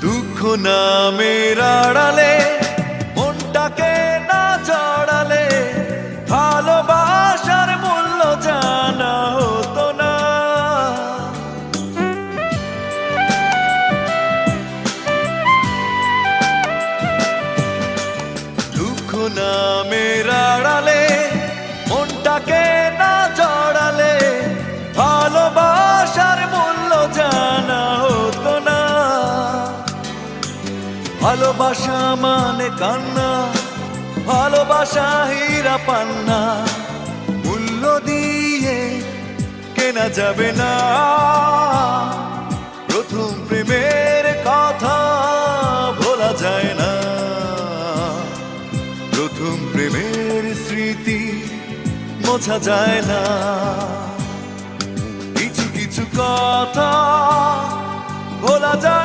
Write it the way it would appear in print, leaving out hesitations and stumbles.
দুঃখ নামের আড়ালে মনটাকে না জড়ালে ভালোবাসার মূল্য জানা হতো না। দুঃখ নামের আড়ালে মনটাকে না জড়ালে ভালোবাসার মূল্য জানা হতো না। ভালোবাসা মানে কান্না, ভালোবাসা হীরা পান্না, মূল্য দিয়ে কেনা যাবে না। প্রথম প্রেমের কথা ভোলা যায় না, প্রথম প্রেমের স্মৃতি মোছা যায় না। কিছু কিছু কথা ভোলা যায়।